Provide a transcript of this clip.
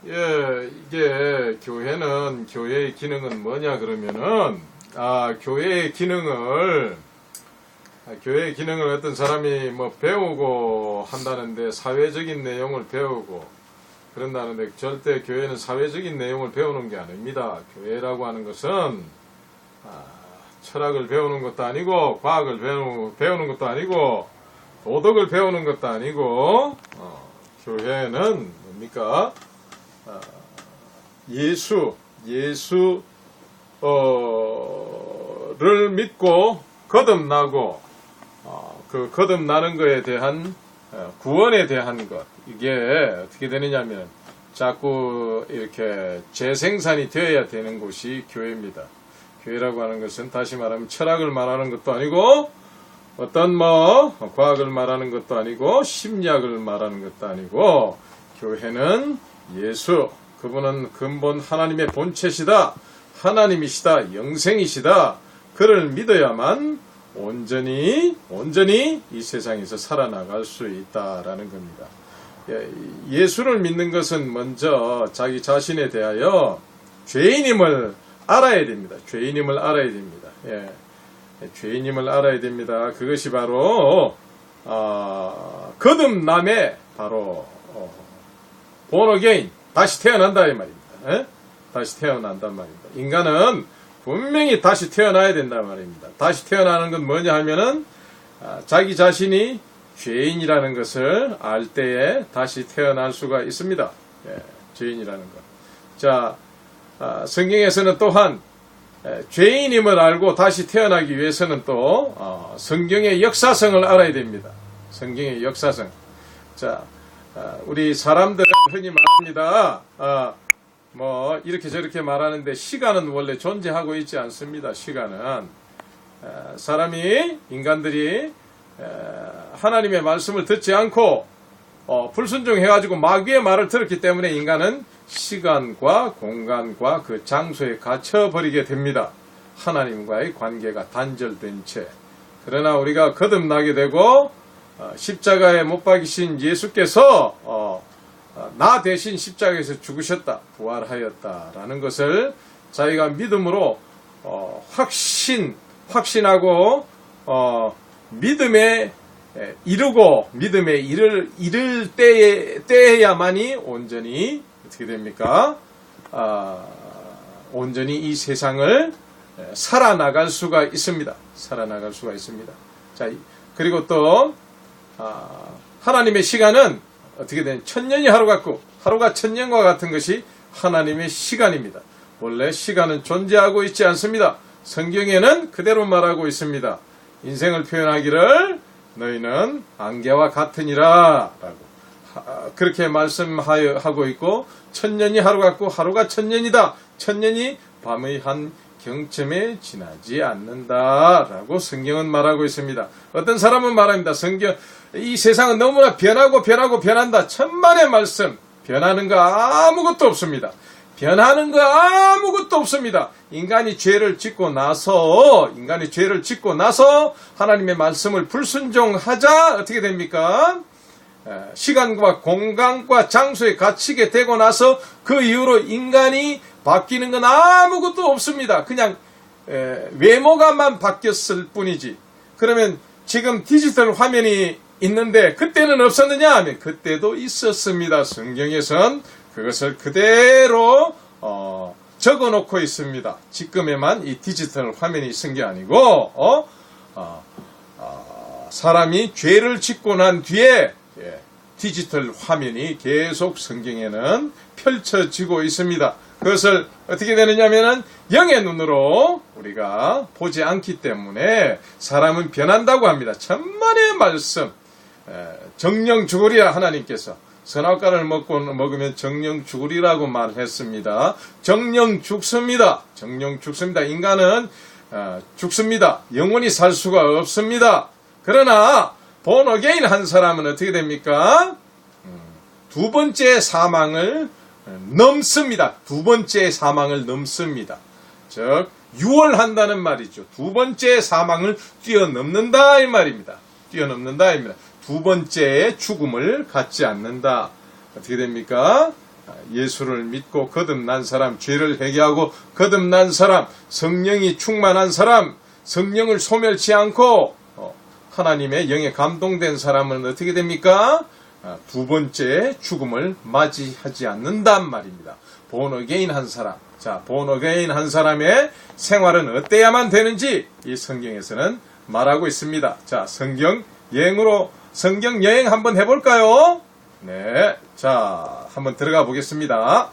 이게 교회의 기능은 뭐냐 그러면은, 교회의 기능을 어떤 사람이 배우고 한다는데 사회적인 내용을 배우고 그런다는데 절대 교회는 사회적인 내용을 배우는 게 아닙니다. 교회라고 하는 것은 철학을 배우는 것도 아니고 과학을 배우는 것도 아니고 도덕을 배우는 것도 아니고 교회는 뭡니까? 예수를 믿고 거듭나고 그 거듭나는 것에 대한 구원에 대한 것, 이게 어떻게 되느냐면 자꾸 이렇게 재생산이 되어야 되는 곳이 교회입니다. 교회라고 하는 것은 다시 말하면 철학을 말하는 것도 아니고 어떤 과학을 말하는 것도 아니고 심리학을 말하는 것도 아니고 교회는 예수, 그분은 근본 하나님의 본체시다, 하나님이시다, 영생이시다, 그를 믿어야만 온전히 이 세상에서 살아나갈 수 있다라는 겁니다. 예수를 믿는 것은 먼저 자기 자신에 대하여 죄인임을 알아야 됩니다. 죄인임을 알아야 됩니다. 죄인임을 알아야 됩니다. 그것이 바로 거듭남의 바로 born again, 다시 태어난다 이 말입니다. 다시 태어난단 말입니다. 인간은 분명히 다시 태어나야 된단 말입니다. 다시 태어나는 건 뭐냐 하면은 자기 자신이 죄인이라는 것을 알 때에 다시 태어날 수가 있습니다. 죄인이라는 것. 자, 성경에서는 또한 죄인임을 알고 다시 태어나기 위해서는 또 성경의 역사성을 알아야 됩니다. 성경의 역사성. 자, 우리 사람들은 흔히 말합니다. 이렇게 저렇게 말하는데 시간은 원래 존재하고 있지 않습니다. 시간은 인간들이 하나님의 말씀을 듣지 않고 불순종해가지고 마귀의 말을 들었기 때문에 인간은 시간과 공간과 그 장소에 갇혀버리게 됩니다. 하나님과의 관계가 단절된 채. 그러나 우리가 거듭나게 되고 십자가에 못 박이신 예수께서 나 대신 십자가에서 죽으셨다, 부활하였다라는 것을 자기가 믿음으로 확신하고 믿음에 이를 때에야만이 온전히 어떻게 됩니까? 온전히 이 세상을 살아나갈 수가 있습니다. 살아나갈 수가 있습니다. 자, 그리고 또 하나님의 시간은 어떻게 되냐? 천년이 하루 같고 하루가 천년과 같은 것이 하나님의 시간입니다. 원래 시간은 존재하고 있지 않습니다. 성경에는 그대로 말하고 있습니다. 인생을 표현하기를 너희는 안개와 같으니라 라고 그렇게 말씀하고 있고, 천년이 하루 같고 하루가 천년이다. 천년이 밤의 한 경쯤에 지나지 않는다 라고 성경은 말하고 있습니다. 어떤 사람은 말합니다. 이 세상은 너무나 변한다. 천만의 말씀. 변하는 거 아무것도 없습니다. 변하는 거 아무것도 없습니다. 인간이 죄를 짓고 나서 하나님의 말씀을 불순종하자 어떻게 됩니까? 시간과 공간과 장소에 갇히게 되고 나서 그 이후로 인간이 바뀌는 건 아무것도 없습니다. 그냥 외모가만 바뀌었을 뿐이지. 그러면 지금 디지털 화면이 있는데 그때는 없었느냐 하면 그때도 있었습니다. 성경에선 그것을 그대로 적어놓고 있습니다. 지금에만 이 디지털 화면이 있은 게 아니고 사람이 죄를 짓고 난 뒤에 디지털 화면이 계속 성경에는 펼쳐지고 있습니다. 그것을 어떻게 되느냐면은 영의 눈으로 우리가 보지 않기 때문에 사람은 변한다고 합니다. 천만의 말씀. 정령 죽으리라 하나님께서 선악과를 먹으면 정령 죽으리라고 말했습니다. 정령 죽습니다. 인간은 죽습니다. 영원히 살 수가 없습니다. 그러나 born again 한 사람은 어떻게 됩니까? 두 번째 사망을 넘습니다. 즉 유월한다는 말이죠. 두 번째 사망을 뛰어넘는다 이 말입니다. 두 번째의 죽음을 갖지 않는다. 어떻게 됩니까? 예수를 믿고 거듭난 사람, 죄를 회개하고 거듭난 사람, 성령이 충만한 사람, 성령을 소멸치 않고 하나님의 영에 감동된 사람은 어떻게 됩니까? 두 번째 죽음을 맞이하지 않는단 말입니다. 본어게인 한 사람. 자, 본어게인 한 사람의 생활은 어때야만 되는지 이 성경에서는 말하고 있습니다. 자, 성경 여행 한번 해볼까요? 네. 자, 한번 들어가 보겠습니다.